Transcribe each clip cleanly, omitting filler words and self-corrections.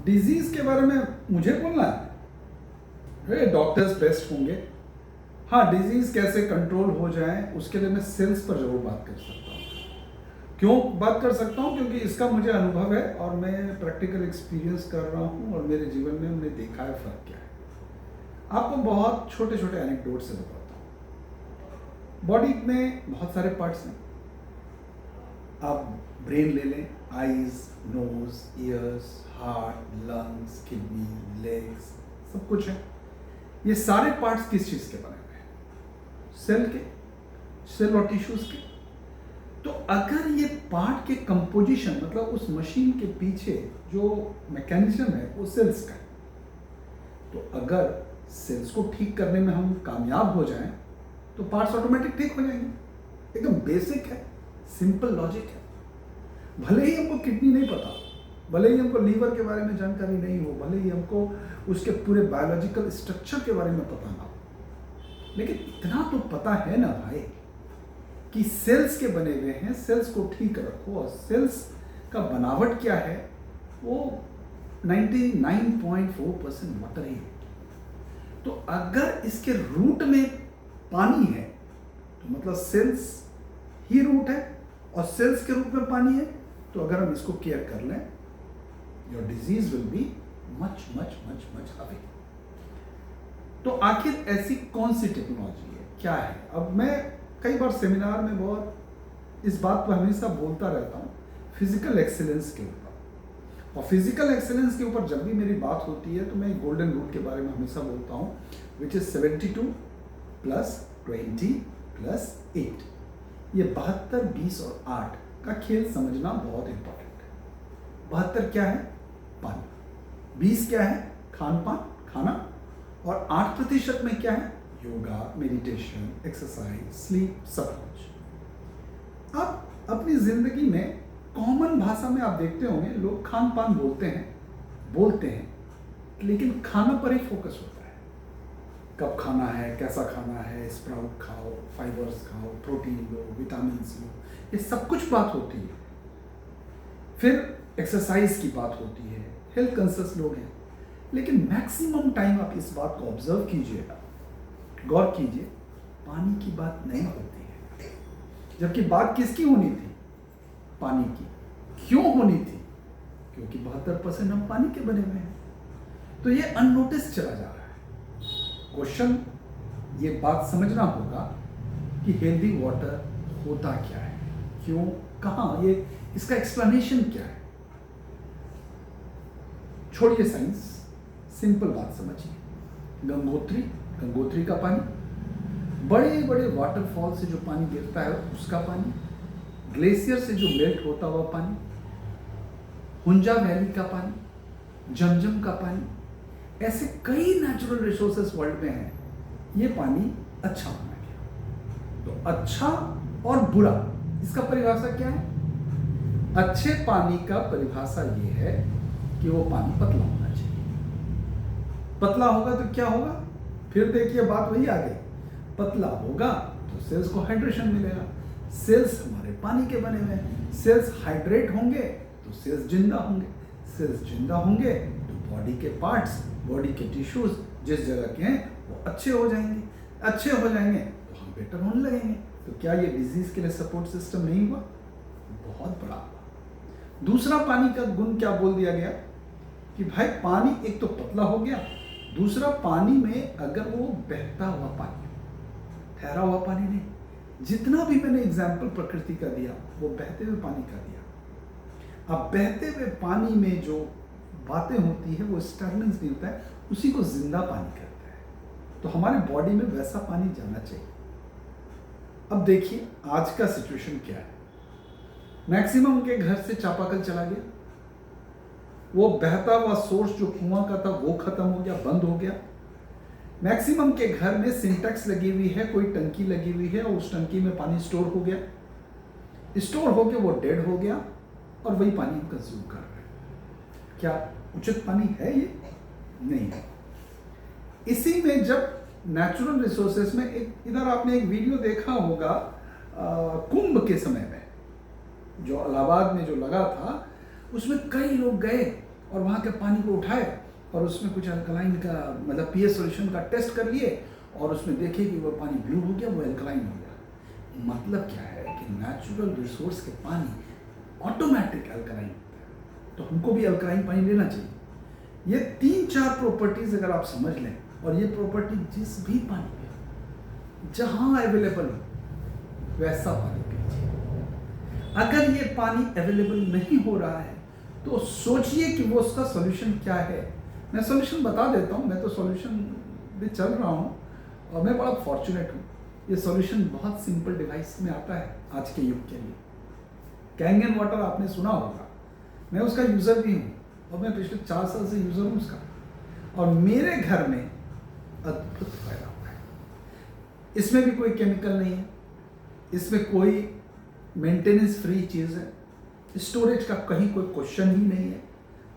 Disease के बारे में मुझे बोलना है, डॉक्टर्स बेस्ट होंगे। हाँ, डिजीज कैसे कंट्रोल हो जाए उसके लिए मैं सेल्स पर जरूर बात कर सकता हूँ। क्यों बात कर सकता हूँ? क्योंकि इसका मुझे अनुभव है और मैं प्रैक्टिकल एक्सपीरियंस कर रहा हूँ और मेरे जीवन में हमने देखा है फर्क क्या है। आपको बहुत छोटे छोटे एनेक्डोट से बताता हूँ। बॉडी में बहुत सारे पार्ट्स हैं। आप ब्रेन ले लें, eyes, nose, ears, heart, lungs, kidney, legs, सब कुछ है। ये सारे पार्ट्स किस चीज के बने हुए हैं? सेल के, सेल और टिश्यूज के। तो अगर ये पार्ट के कंपोजिशन, मतलब उस मशीन के पीछे जो मैकेनिज्म है वो सेल्स का है, तो अगर सेल्स को ठीक करने में हम कामयाब हो जाएं तो पार्ट्स ऑटोमेटिक ठीक हो जाएंगे। एकदम बेसिक है, सिंपल लॉजिक है। भले ही हमको किडनी नहीं पता, भले ही हमको लीवर के बारे में जानकारी नहीं हो, भले ही हमको उसके पूरे बायोलॉजिकल स्ट्रक्चर के बारे में पता ना हो, लेकिन इतना तो पता है ना भाई कि सेल्स के बने हुए हैं, सेल्स को ठीक रखो। और सेल्स का बनावट क्या है? वो 99.4% वाटर ही है। तो अगर इसके रूट में पानी है तो मतलब सेल्स ही रूट है, और सेल्स के रूप में पानी है, तो अगर हम इसको केयर कर लें, your disease will be much much much much away. तो आखिर ऐसी कौन सी टेक्नोलॉजी है, क्या है? अब मैं कई बार सेमिनार में बहुत इस बात पर हमेशा बोलता रहता हूँ, फिजिकल एक्सीलेंस के ऊपर। और फिजिकल एक्सीलेंस के ऊपर जब भी मेरी बात होती है तो मैं गोल्डन रूल के बारे में हमेशा बोलता हूँ, विच इज 72 + 20 + 8। ये 72, 20 और 8 का खेल समझना बहुत इंपॉर्टेंट है। 72 क्या है? पानी। 20 क्या है? खान पान, खाना। और 8% में क्या है? योगा, मेडिटेशन, एक्सरसाइज, स्लीप, सब कुछ। आप अपनी जिंदगी में कॉमन भाषा में आप देखते होंगे लोग खान पान बोलते हैं, लेकिन खाना पर ही फोकस होता है। कब खाना है, कैसा खाना है, स्प्राउट खाओ, फाइबर्स खाओ, प्रोटीन लो, विटामिन लो, ये सब कुछ बात होती है। फिर एक्सरसाइज की बात होती है, हेल्थ कॉन्शियस लोग हैं, लेकिन मैक्सिमम टाइम आप इस बात को ऑब्जर्व कीजिएगा, गौर कीजिए, पानी की बात नहीं होती है। जबकि बात किसकी होनी थी? पानी की। क्यों होनी थी? क्योंकि 72% हम पानी के बने हुए हैं। तो ये अननोटिस चला जा रहा है। क्वेश्चन ये बात समझना होगा कि हेल्दी वाटर होता क्या है, क्यों, कहां, ये इसका एक्सप्लेनेशन क्या है। छोड़िए साइंस, सिंपल बात समझिए। गंगोत्री का पानी, बड़े बड़े वाटरफॉल से जो पानी गिरता है उसका पानी, ग्लेशियर से जो मेल्ट होता हुआ पानी, हुंजा वैली का पानी, जमजम का पानी, ऐसे कई नेचुरल रिसोर्सेस वर्ल्ड में हैं। ये पानी अच्छा होना चाहिए। तो अच्छा और बुरा, इसका परिभाषा क्या है? अच्छे पानी का परिभाषा ये है कि वो पानी पतला होना चाहिए। पतला होगा तो क्या होगा? फिर देखिए बात वही आ गई, पतला होगा तो सेल्स को हाइड्रेशन मिलेगा। सेल्स हमारे पानी के बने हुए हैं, सेल्स हाइड्रेट होंगे तो सेल्स जिंदा होंगे, सेल्स जिंदा होंगे तो बॉडी के पार्ट्स, बॉडी के टिश्यूज जिस जगह के हैं वो अच्छे हो जाएंगे। अच्छे हो जाएंगे तो हम बेटर होने लगेंगे। तो क्या ये डिजीज के लिए सपोर्ट सिस्टम नहीं हुआ? बहुत बड़ा हुआ। दूसरा पानी का गुण क्या बोल दिया गया कि भाई पानी एक तो पतला हो गया, दूसरा पानी में अगर वो बहता हुआ पानी, ठहरा हुआ पानी नहीं, जितना भी मैंने एग्जाम्पल प्रकृति का दिया वो बहते हुए पानी का दिया। अब बहते हुए पानी में जो बातें होती है वो स्टर्लिंग्स मिलता है, उसी को जिंदा पानी कहते हैं। तो हमारे बॉडी में वैसा पानी जाना चाहिए। अब देखिए आज का सिचुएशन क्या है। मैक्सिमम के घर से चापाकल चला गया, वो बहता हुआ सोर्स जो कुआं का था वो खत्म हो गया, बंद हो गया। मैक्सिमम के घर में सिंटेक्स लगी हुई है, कोई टंकी लगी हुई है और उस टंकी में पानी स्टोर हो गया, स्टोर होके वो डेड हो गया और वही पानी हम कंज्यूम कर रहे हैं। क्या उचित पानी है ये? नहीं है। इसी में जब नेचुरल रिसोर्सेस में इधर आपने एक वीडियो देखा होगा कुंभ के समय में जो इलाहाबाद में जो लगा था, उसमें कई लोग गए और वहाँ के पानी को उठाए और उसमें कुछ अल्कलाइन का मतलब पीएच सॉल्यूशन का टेस्ट कर लिए और उसमें देखे कि वो पानी ब्लू हो गया, वो अल्कलाइन हो गया। मतलब क्या है कि नेचुरल रिसोर्स के पानी ऑटोमेटिक अल्कलाइन होता है, तो हमको भी अल्कलाइन पानी लेना चाहिए। ये 3-4 प्रॉपर्टीज अगर आप समझ लें, और ये प्रॉपर्टी जिस भी पानी में जहाँ अवेलेबल हो वैसा पानी पीजिए। अगर ये पानी अवेलेबल नहीं हो रहा है तो सोचिए कि वो उसका सॉल्यूशन क्या है। मैं सॉल्यूशन बता देता हूँ, मैं तो सॉल्यूशन भी चल रहा हूँ और मैं बड़ा फॉर्चुनेट हूँ। ये सॉल्यूशन बहुत सिंपल डिवाइस में आता है आज के युग के लिए। कैंगन वाटर आपने सुना होगा, मैं उसका यूज़र भी हूँ और मैं पिछले 4 साल से यूज़र हूँ उसका, और मेरे घर में अद्भुत फायदा हुआ है। इसमें भी कोई केमिकल नहीं है, इसमें कोई मेंटेनेंस फ्री चीज़ है, स्टोरेज का कहीं कोई क्वेश्चन ही नहीं है।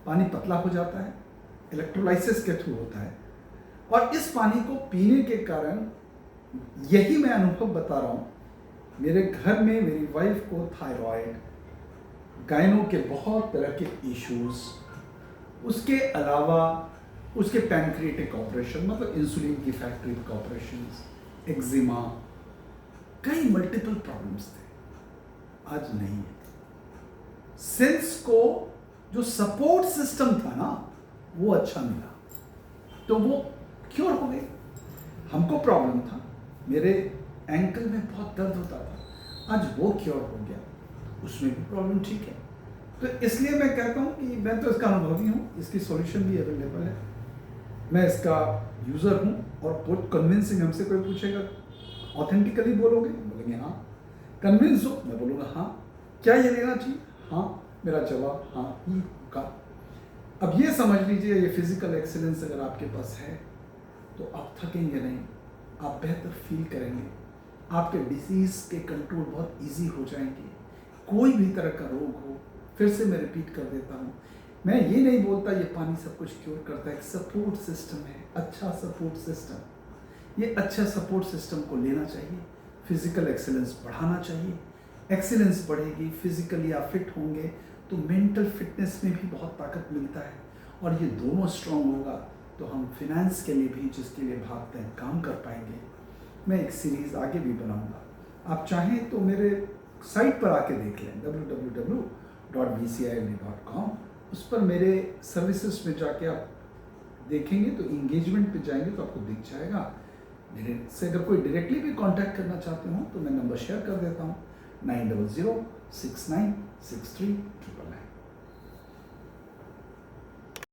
पानी पतला हो जाता है, इलेक्ट्रोलाइसिस के थ्रू होता है, और इस पानी को पीने के कारण यही मैं अनुभव बता रहा हूँ। मेरे घर में मेरी वाइफ को थायराइड, गायनों के बहुत तरह के इश्यूज, उसके अलावा उसके पैनक्रिएटिक ऑपरेशन मतलब इंसुलिन की फैक्ट्री का ऑपरेशन, एक्जिमा, कई मल्टीपल प्रॉब्लम्स थे, आज नहीं है। सेल्स को जो सपोर्ट सिस्टम था ना वो अच्छा मिला, तो वो क्योर हो गई। हमको प्रॉब्लम था, मेरे एंकल में बहुत दर्द होता था, आज वो क्योर हो गया, उसमें भी प्रॉब्लम ठीक है। तो इसलिए मैं कहता हूँ कि मैं तो इसका अनुभवी हूँ, इसकी सॉल्यूशन भी अवेलेबल है, मैं इसका यूज़र हूँ। और बहुत कन्विंसिंग, हमसे कोई पूछेगा ऑथेंटिकली बोलोगे, बोलेंगे हाँ। कन्विंस हो, मैं बोलूँगा हाँ। क्या ये लेना चाहिए, हाँ, मेरा जवाब हाँ ही होगा। अब ये समझ लीजिए, ये फिजिकल एक्सीलेंस अगर आपके पास है तो आप थकेंगे नहीं, आप बेहतर फील करेंगे, आपके डिजीज़ के कंट्रोल बहुत इजी हो जाएंगे। कोई भी तरह का रोग हो, फिर से मैं रिपीट कर देता हूँ, मैं ये नहीं बोलता ये पानी सब कुछ क्योर करता है, एक सपोर्ट सिस्टम है, अच्छा सपोर्ट सिस्टम। ये अच्छा सपोर्ट सिस्टम को लेना चाहिए, फिजिकल एक्सीलेंस बढ़ाना चाहिए। एक्सीलेंस बढ़ेगी, फिजिकली आप फिट होंगे तो मेंटल फिटनेस में भी बहुत ताकत मिलता है, और ये दोनों स्ट्रॉन्ग होगा तो हम फिनेंस के लिए भी, जिसके लिए भागते हैं, काम कर पाएंगे। मैं एक सीरीज़ आगे भी बनाऊंगा, आप चाहें तो मेरे साइट पर आके देख लें www.vcimd.com। उस पर मेरे सर्विसेज में जाके आप देखेंगे तो इंगेजमेंट पे जाएंगे तो आपको दिख जाएगा। मेरे से अगर कोई डायरेक्टली भी कांटेक्ट करना चाहते हो तो मैं नंबर शेयर कर देता हूँ, 9006963969।